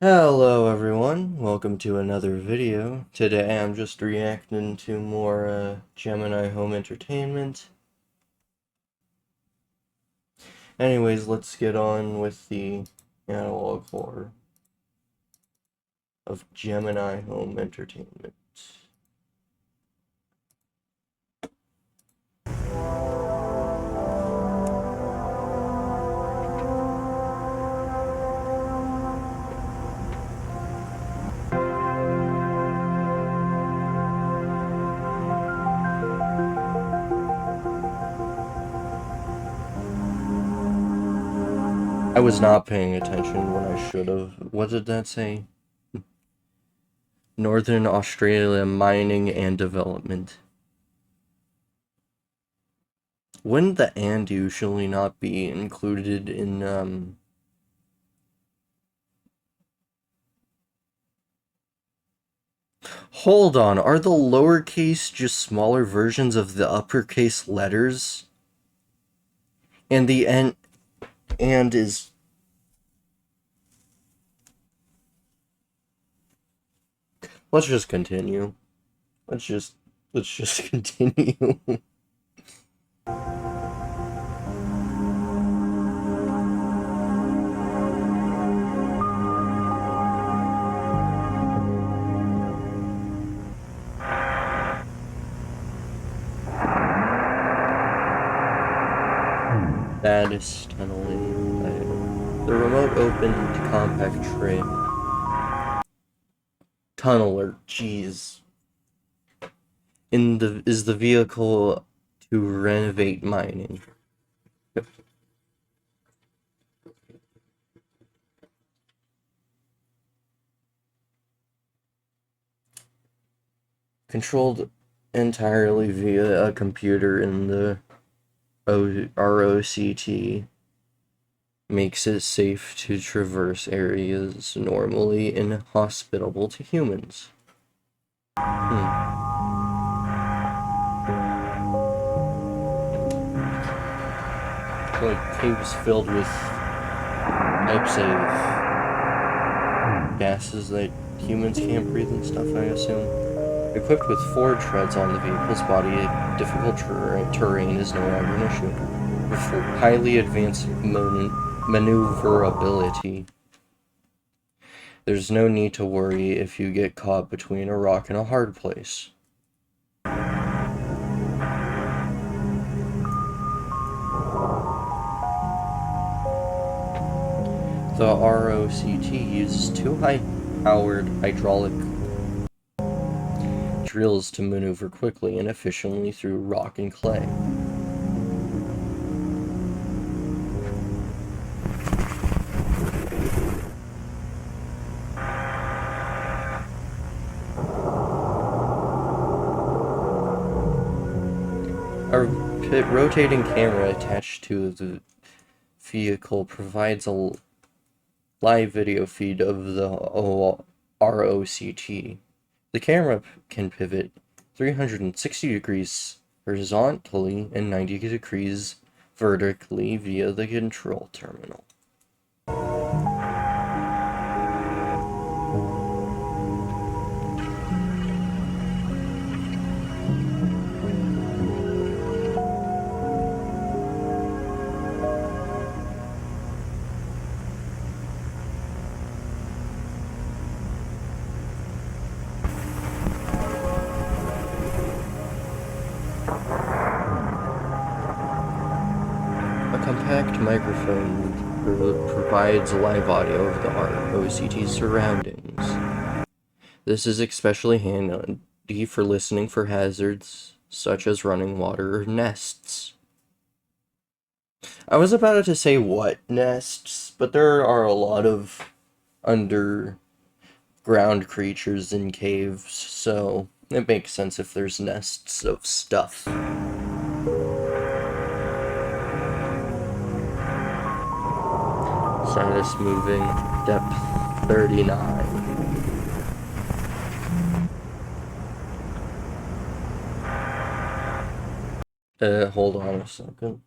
Hello everyone, welcome to another video. Today I'm just reacting to more Gemini Home Entertainment. Anyways, let's get on with the analog horror of Gemini Home Entertainment. I was not paying attention when I should have. What did that say? Northern Australia Mining and Development. Wouldn't the "and" usually not be included in Hold on, are the lowercase just smaller versions of the uppercase letters? And the "and" is... Let's just continue. Let's just continue. That is tunneling. The remote opened compact tray. Tunneler, jeez. Is the vehicle to renovate mining. Yep. Controlled entirely via a computer in the ROCT. Makes it safe to traverse areas normally inhospitable to humans. Like caves filled with types of gases that humans can't breathe and stuff, I assume. Equipped with forward treads on the vehicle's body, difficult terrain is no longer an issue. With highly advanced maneuverability, there's no need to worry if you get caught between a rock and a hard place. The ROCT uses two high-powered hydraulic drills to maneuver quickly and efficiently through rock and clay. A rotating camera attached to the vehicle provides a live video feed of the ROCT. The camera can pivot 360 degrees horizontally and 90 degrees vertically via the control terminal. A compact microphone provides live audio of the ROCT's surroundings. This is especially handy for listening for hazards such as running water or nests. I was about to say what nests, but there are a lot of underground creatures in caves, so it makes sense if there's nests of stuff. Saddest moving, depth 39. Hold on a second.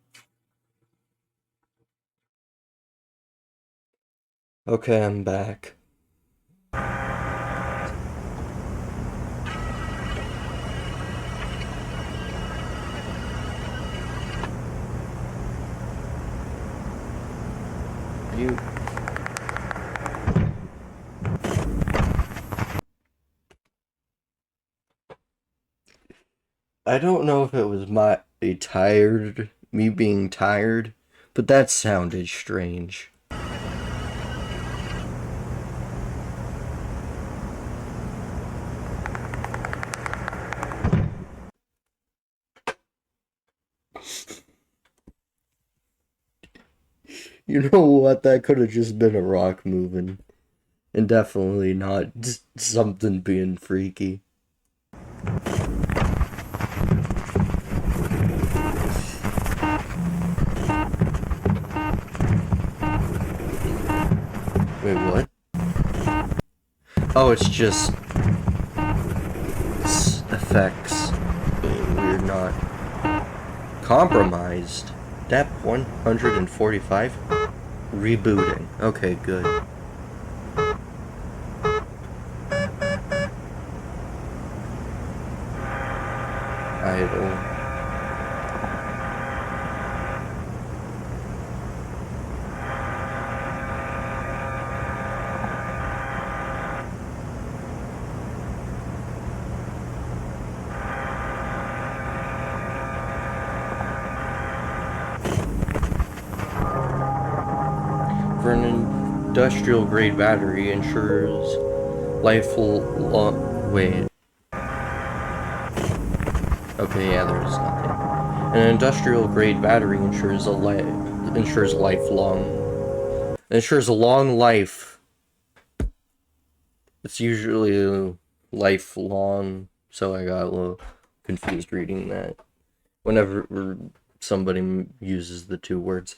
Okay, I'm back. you. I don't know if it was me being tired, but that sounded strange. You know what? That could have just been a rock moving, and definitely not something being freaky. Wait, what? Oh, it's just effects. We're not compromised. Step 145. Rebooting. Okay, good. Idle. For an industrial grade battery ensures lifelong. Wait. Okay, yeah, there's nothing. An industrial grade battery ensures a long life. It's usually lifelong, so I got a little confused reading that. Whenever somebody uses the two words.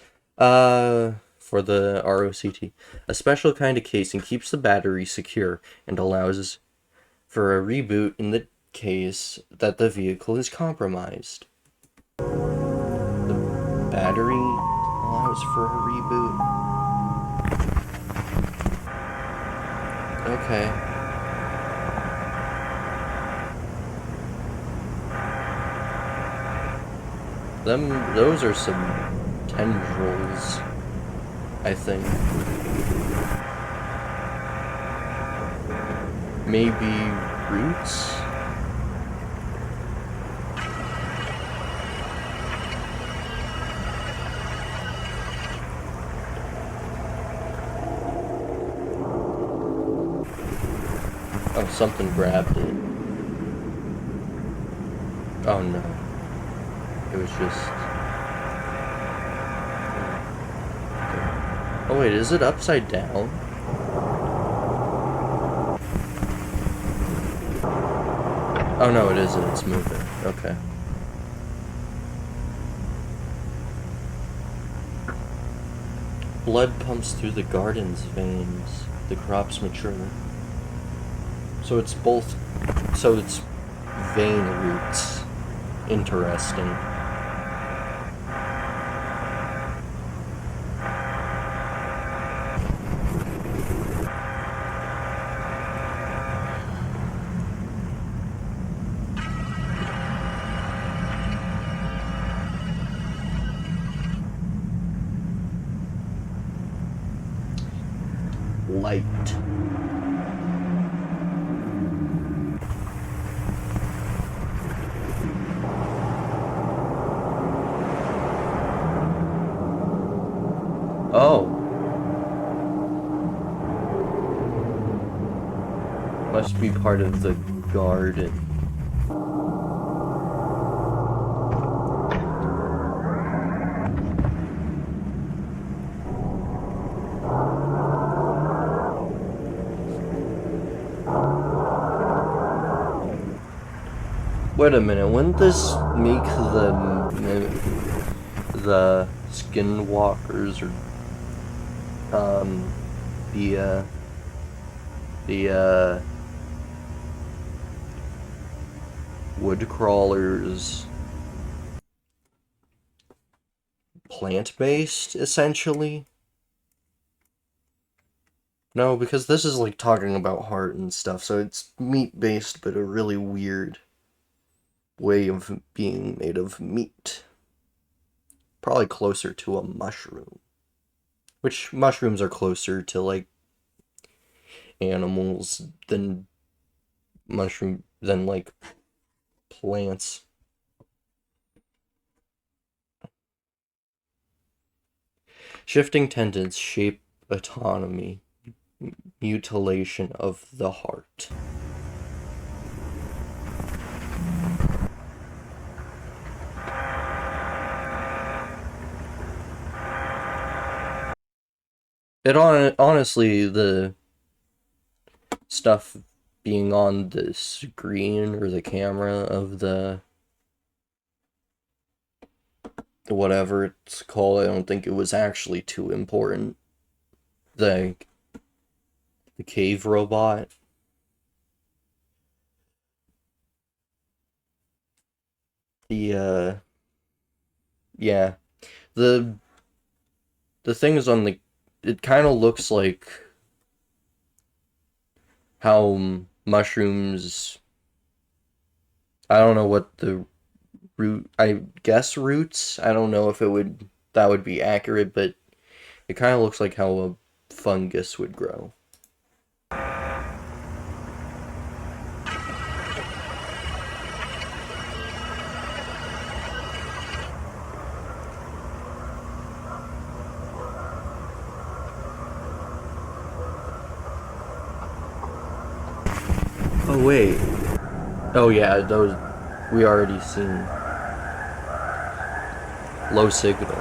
For the ROCT. A special kind of casing keeps the battery secure and allows for a reboot in the case that the vehicle is compromised. The battery allows for a reboot. Okay. Those are some tendrils, I think. Maybe roots? Oh, something grabbed it. Oh no. It was just... Oh wait, is it upside down? Oh no, it isn't. It's moving. Okay. Blood pumps through the garden's veins. The crops mature. So it's both... So it's vein roots. Interesting. Light. Oh. Must be part of the garden. Wait a minute, wouldn't this make the skinwalkers or the wood crawlers plant-based, essentially? No, because this is like talking about heart and stuff, so it's meat-based, but a really weird way of being made of meat. Probably closer to a mushroom. Which mushrooms are closer to, like, animals than like, plants. Shifting tendons shape autonomy. Mutilation of the heart. Honestly, the stuff being on the screen or the camera of the whatever it's called, I don't think it was actually too important. The cave robot. The yeah. The things on the, it kind of looks like how mushrooms, I don't know what the root, I guess roots, I don't know if that would be accurate, but it kind of looks like how a fungus would grow. Oh wait. Oh yeah, those we already seen. Low signal.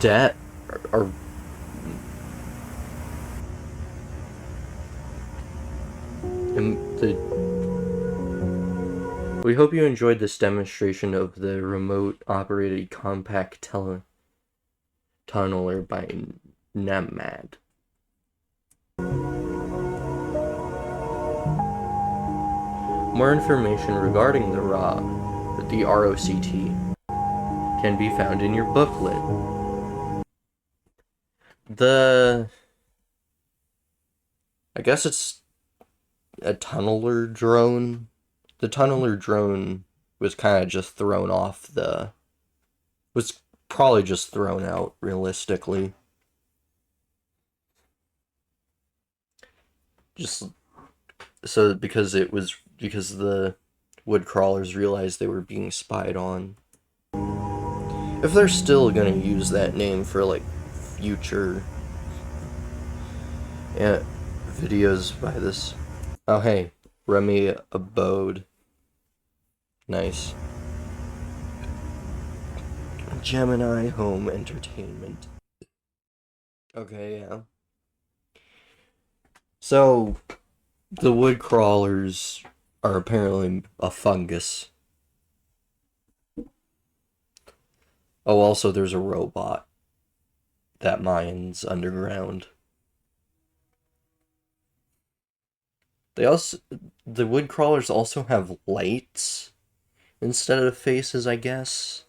That or the we hope you enjoyed this demonstration of the remote operated compact tunneler by Nemad. More information regarding the ROCT can be found in your booklet. I guess it's a tunneler drone. The tunneler drone was kind of just thrown off was probably just thrown out, realistically. Just so because the wood crawlers realized they were being spied on. If they're still gonna use that name for, like, future videos by this. Oh hey, Remy Abode. Nice. Gemini Home Entertainment. Okay, yeah. So, the wood crawlers are apparently a fungus. Oh, also there's a robot that mines underground. The wood crawlers also have lights instead of faces, I guess.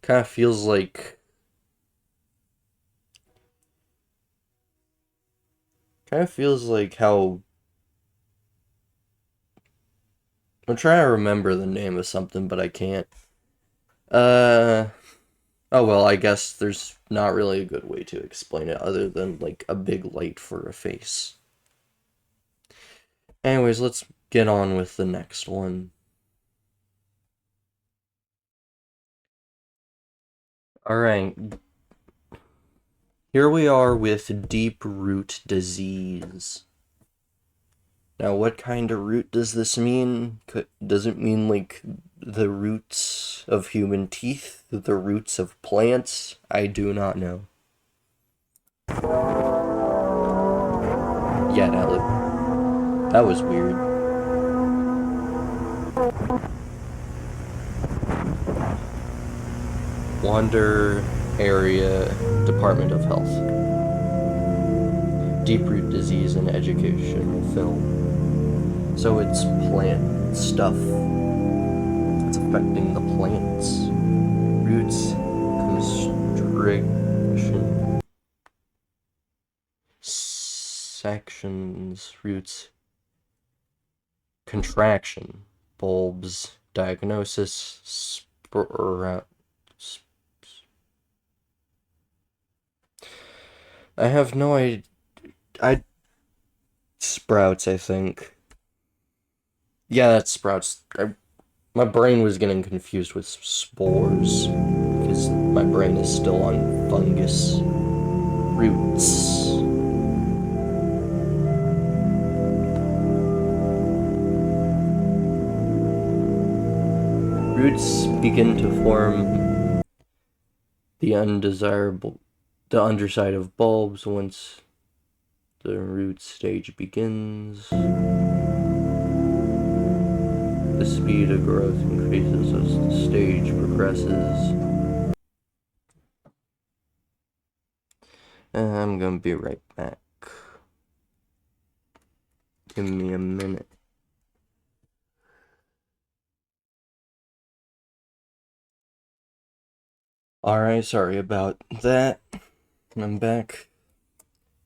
Kind of feels like how I'm trying to remember the name of something, but I can't. Oh well, I guess there's not really a good way to explain it other than, like, a big light for a face. Anyways, let's get on with the next one. Alright. Here we are with deep root disease. Now, what kind of root does this mean? Does it mean, like, the roots of human teeth? The roots of plants? I do not know. Yeah, that was weird. Wander Area Department of Health. Deep root disease and educational film. So it's plant stuff. It's affecting the plants. Roots, constriction, sections, roots, contraction, bulbs, diagnosis, I have no idea. Sprouts, I think. Yeah, that's sprouts. My brain was getting confused with spores because my brain is still on fungus roots. Roots begin to form the underside of bulbs once the root stage begins. The speed of growth increases as the stage progresses. I'm gonna be right back. Give me a minute. Alright, sorry about that. I'm back.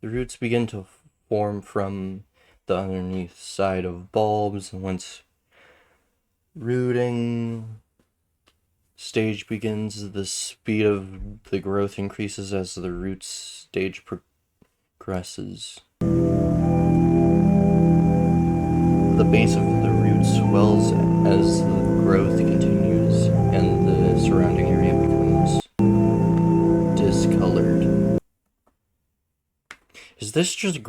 The roots begin to form from the underneath side of bulbs, and once rooting stage begins, the speed of the growth increases as the root stage progresses. The base of the root swells as the growth continues, and the surrounding area becomes discolored. Is this just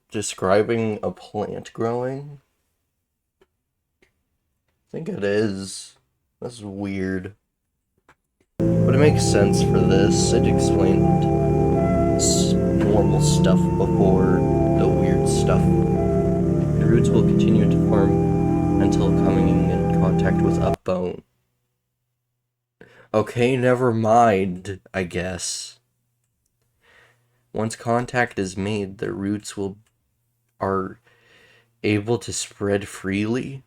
describing a plant growing? I think it is. That's weird. But it makes sense for this. It explained normal stuff before the weird stuff. The roots will continue to form until coming in contact with a bone. Okay, never mind, I guess. Once contact is made, the roots are able to spread freely.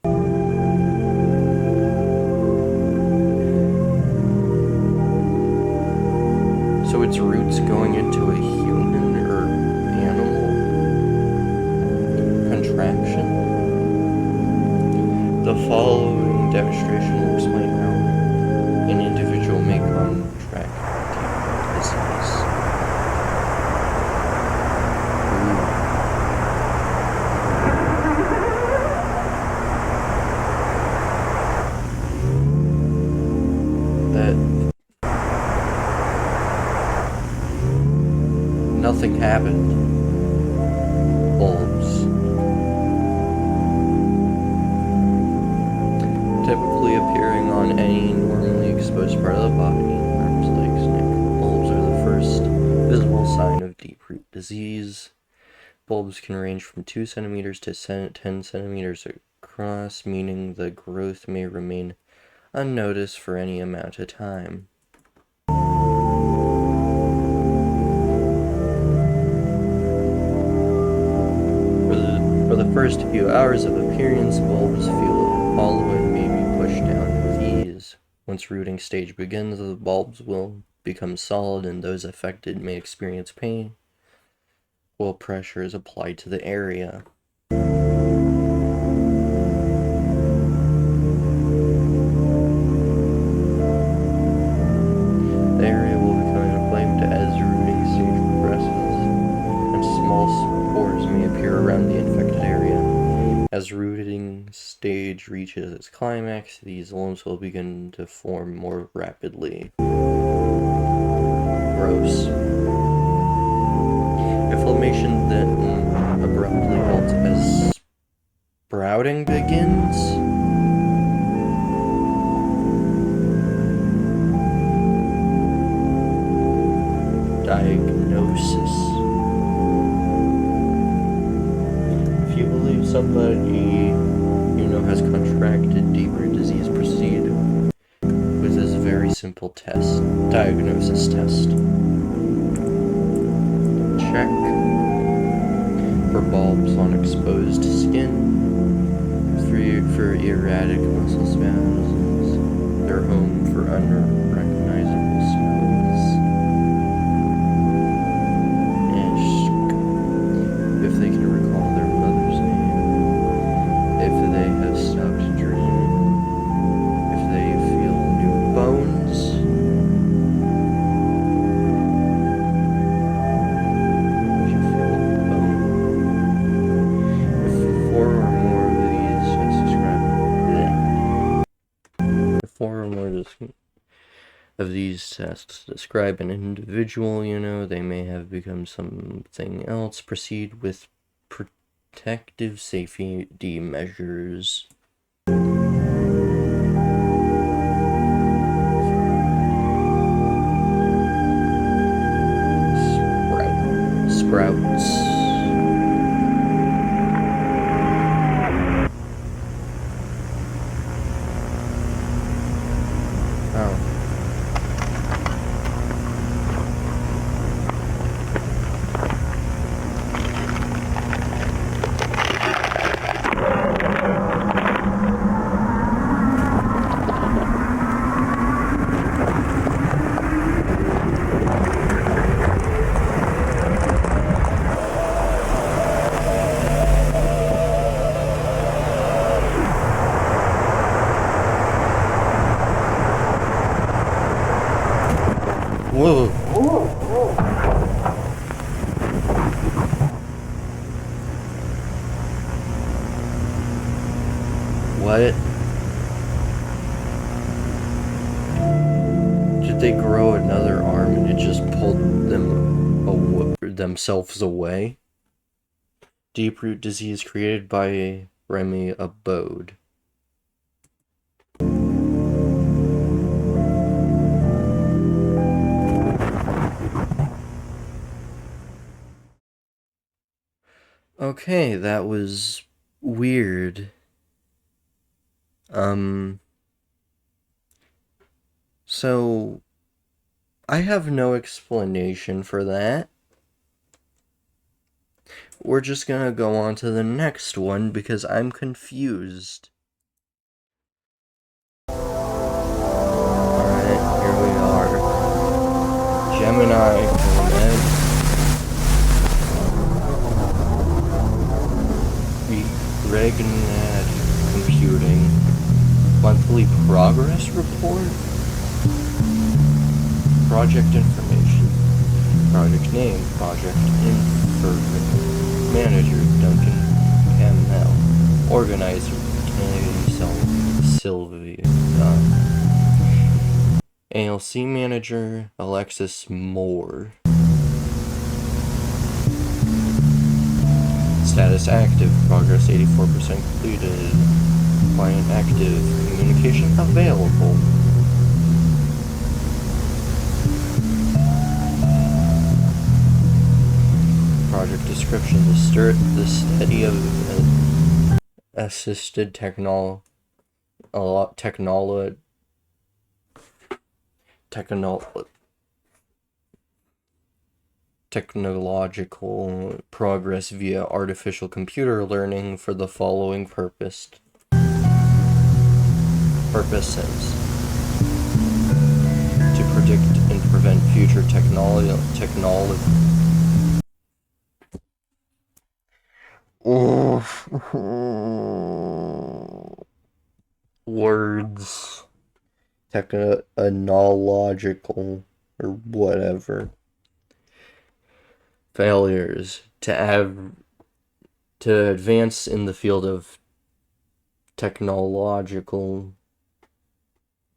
So its roots going into a human or animal contraction. The following demonstration will explain how an individual may contract disease. Nothing happened. Bulbs. Typically appearing on any normally exposed part of the body, arms, legs, neck. Bulbs are the first visible sign of deep root disease. Bulbs can range from 2 centimeters to 10 centimeters across, meaning the growth may remain unnoticed for any amount of time. For the first few hours of appearance, bulbs feel hollow and may be pushed down with ease. Once rooting stage begins, the bulbs will become solid, and those affected may experience pain while pressure is applied to the area. The area will become inflamed as rooting stage progresses, and small spores may appear around the infected area. As rooting stage reaches its climax, these lumps will begin to form more rapidly. Gross. Inflammation then abruptly halts as sprouting begins. Diagnosis. If you believe somebody you know has contracted deep root disease, proceed with this very simple diagnosis test. Check for bulbs on exposed skin, for erratic muscle spasms. They're home for unrecognizable smells. If they can recall their mother's name, if they have stopped dreaming, if they feel new bones. is asked to describe an individual, they may have become something else. Proceed with protective safety measures. Sprouts. Whoa. What? Did they grow another arm and it just pulled themselves away? Deep root disease created by Remy abode. Okay, that was weird. So I have no explanation for that. We're just gonna go on to the next one because I'm confused. Alright, here we are. Gemini Home Regnad Computing Monthly Progress Report. Project information. Project name. Project information. Manager Duncan Campbell. Organizer Kennedy Sylvia. ALC Manager Alexis Moore. Status active. Progress 84% completed. Client active. Communication available. Project description: the study of assisted technological progress via artificial computer learning for the following purposes: to predict and prevent future technology. Words. Technological or whatever. Failures. To advance in the field of technological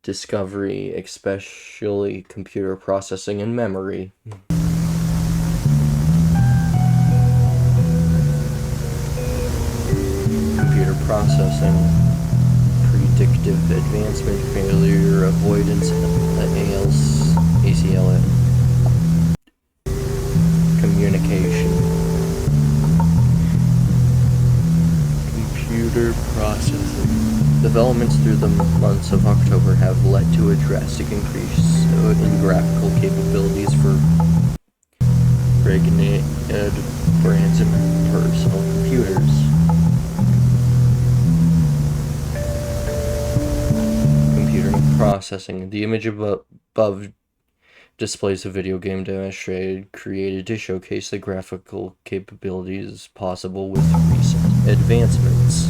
discovery, especially computer processing and memory. Computer processing, predictive advancement, failure avoidance, ACL, communication. Computer processing. Developments through the months of October have led to a drastic increase in graphical capabilities for regulated brands and personal computers. Computer processing. The image above displays a video game demonstrated created to showcase the graphical capabilities possible with recent advancements.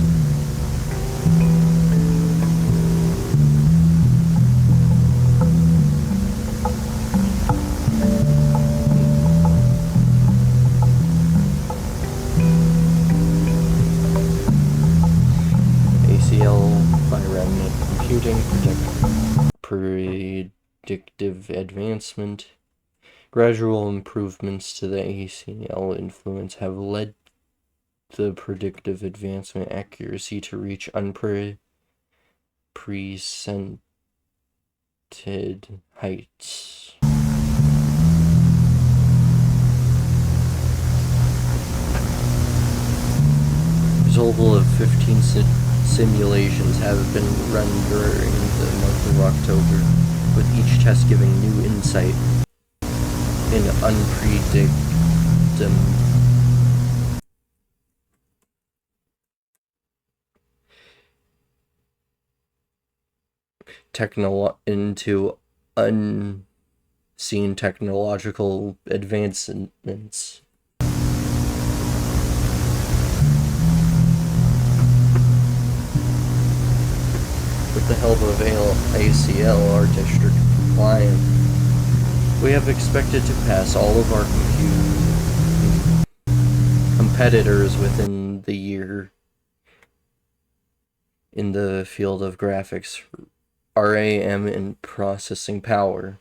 ACL by remnant computing, predictive advancement. Gradual improvements to the ACL influence have led the predictive advancement accuracy to reach unprecedented heights. A total of 15 simulations have been run during the month of October, with each test giving new insight in into unseen technological advancements. With the help of ACL, our district compliant, we have expected to pass all of our competitors within the year in the field of graphics, RAM, and processing power.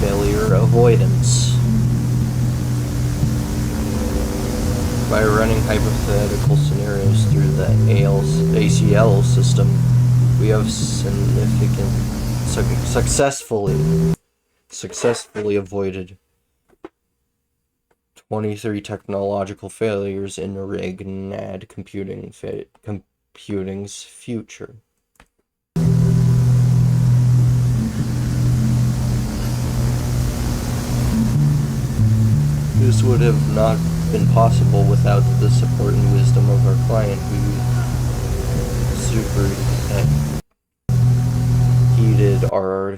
Failure avoidance. By running hypothetical scenarios through the ACL system, we have successfully avoided 23 technological failures in RIG-NAD computing's future. This would have not been possible without the support and wisdom of our client, who superheated our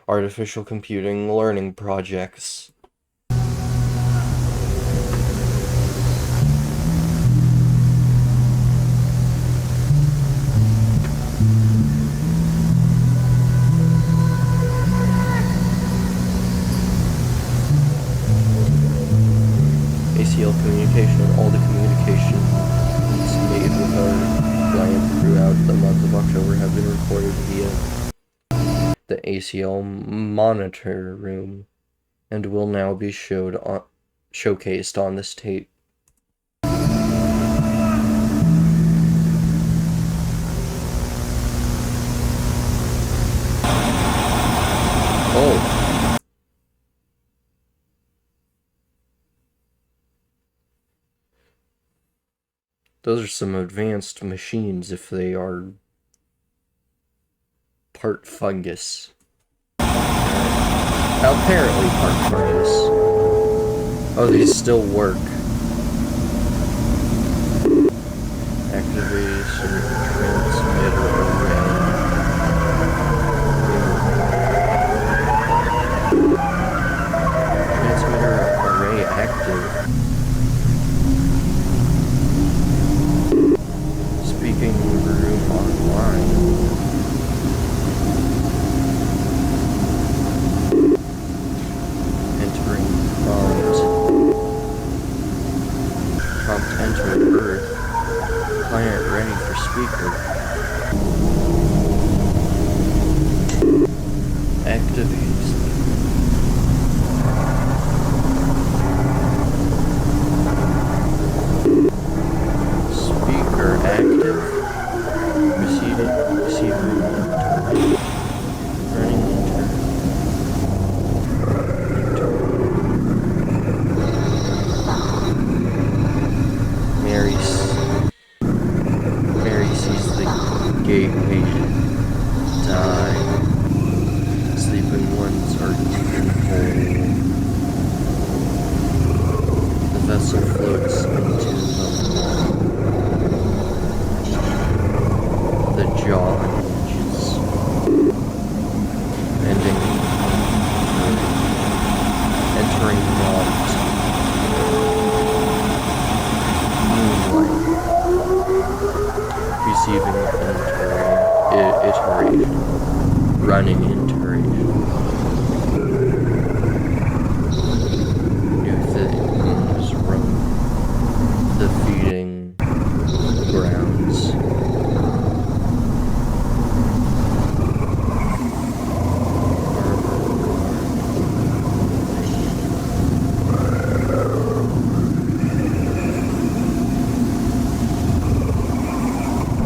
artificial computing learning projects. ACL communication and all the communications made with our client throughout the month of October have been recorded via the ACL monitor room and will now be showcased on this tape. Oh. Those are some advanced machines if they are part fungus. Apparently part fungus. Oh, these still work. Activation transmitter array. Transmitter array active. Speaking room online. Entering prompt entering Earth. Client ready for speaker. Activate. Speaker active. Receiver running Mary sees the gay patient die. Sleeping ones are keeping whole. The vessel floats into the jaw hinges, entering mountain. Moonlight. Receiving iteration. Running iteration. the feeding grounds.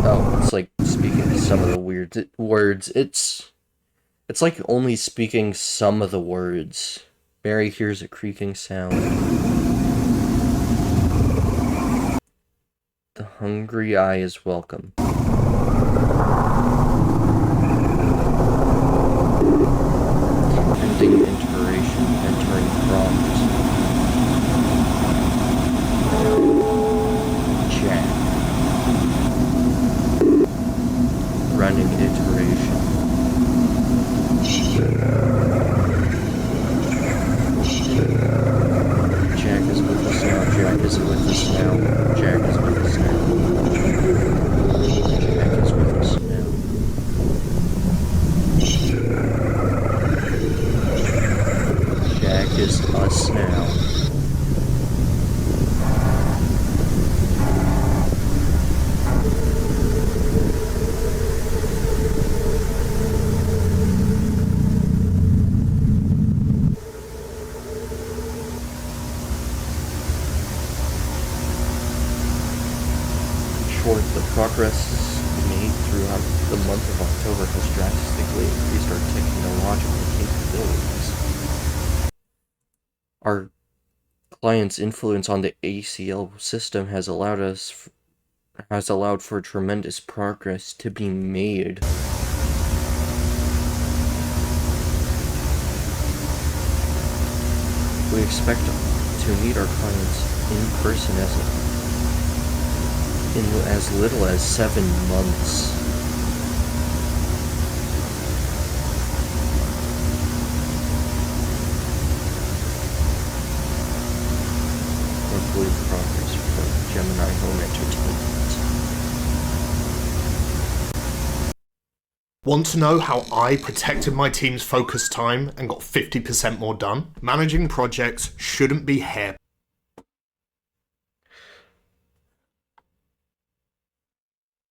Oh, it's like speaking some of the weird words. It's like only speaking some of the words. Mary hears a creaking sound. The hungry eye is welcome. Ending iteration, entering prompt. Jack. Running iteration. Jack is with us now. Jack is with us now. Jack is with us now. Jack is with us now. Jack is us now. The progress made throughout the month of October has drastically increased our technological capabilities. Our client's influence on the ACL system has allowed for tremendous progress to be made. We expect to meet our clients in person in as little as 7 months. Hopefully progress from Gemini Home Entertainment. Want to know how I protected my team's focus time and got 50% more done? Managing projects shouldn't be hair.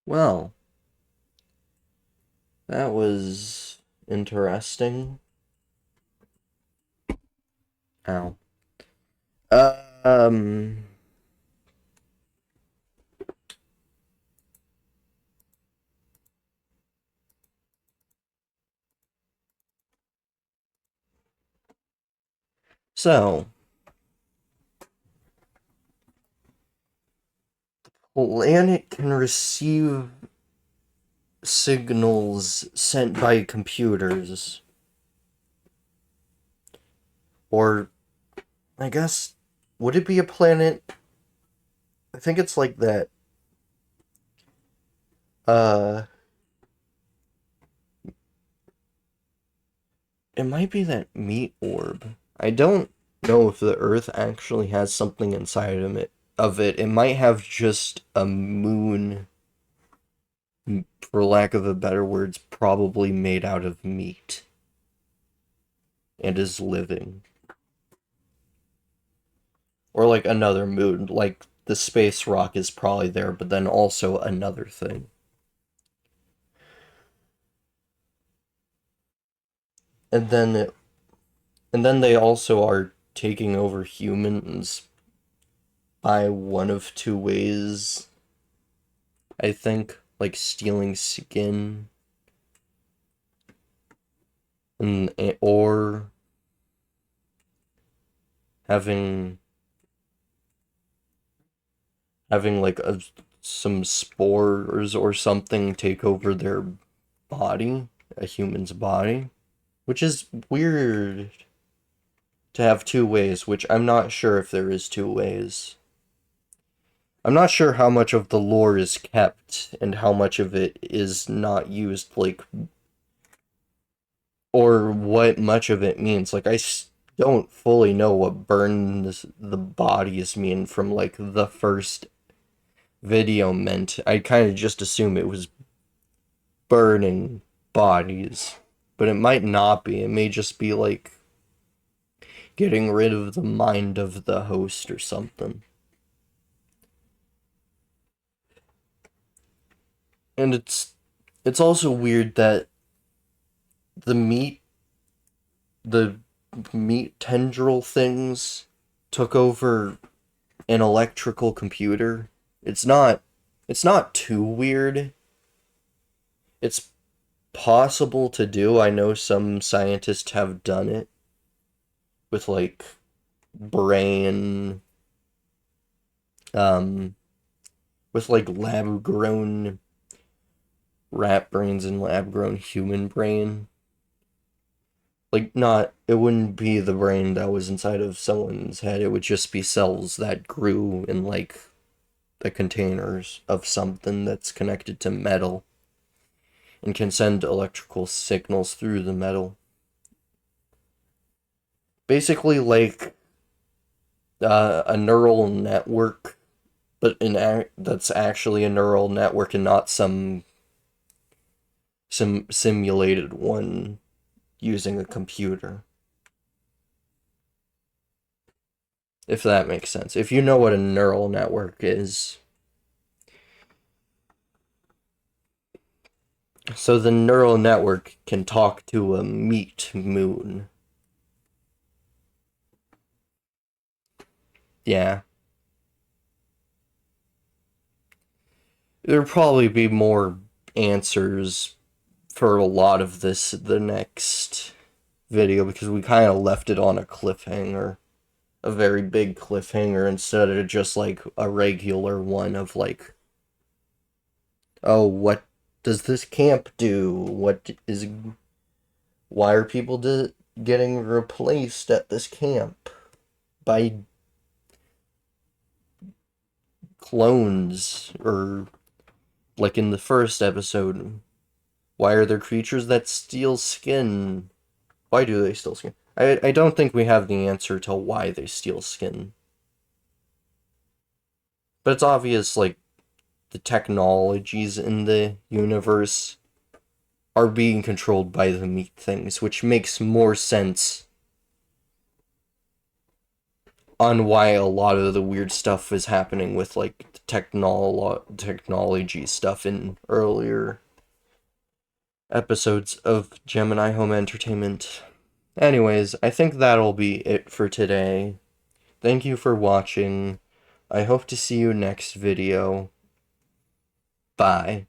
Well, that was interesting. Ow. So, the planet can receive signals sent by computers. Or, I guess, would it be a planet? I think it's like that. It might be that meat orb. I don't know if the Earth actually has something inside of it. It might have just a moon, for lack of a better words, probably made out of meat. And is living. Or like another moon, like the space rock is probably there, but then also another thing. And then they also are taking over humans by one of two ways. I think, like stealing skin, or having like some spores or something take over their body, a human's body, which is weird to have two ways, which I'm not sure if there is two ways. I'm not sure how much of the lore is kept and how much of it is not used, like, or what much of it means. Like, I don't fully know what burns the bodies mean from, like, the first video meant. I kind of just assume it was burning bodies, but it might not be. It may just be, like, getting rid of the mind of the host or something. And it's also weird that the meat tendril things took over an electrical computer. It's not too weird. It's possible to do. I know some scientists have done it with like brain um with like lab grown rat brains and lab grown human brain. Like, not, it wouldn't be the brain that was inside of someone's head, it would just be cells that grew in, like, the containers of something that's connected to metal and can send electrical signals through the metal. Basically, like, a neural network, but that's actually a neural network and not some simulated one using a computer. If that makes sense. If you know what a neural network is. So the neural network can talk to a meat moon. Yeah. There'll probably be more answers for a lot of this the next video because we kind of left it on a cliffhanger. A very big cliffhanger instead of just like a regular one of like, oh, what does this camp do? Why are people getting replaced at this camp by clones? Or like in the first episode, why are there creatures that steal skin? Why do they steal skin? I don't think we have the answer to why they steal skin. But it's obvious, like, the technologies in the universe are being controlled by the meat things, which makes more sense on why a lot of the weird stuff is happening with, like, technology stuff in earlier episodes of Gemini Home Entertainment. Anyways, I think that'll be it for today. Thank you for watching. I hope to see you next video. Bye.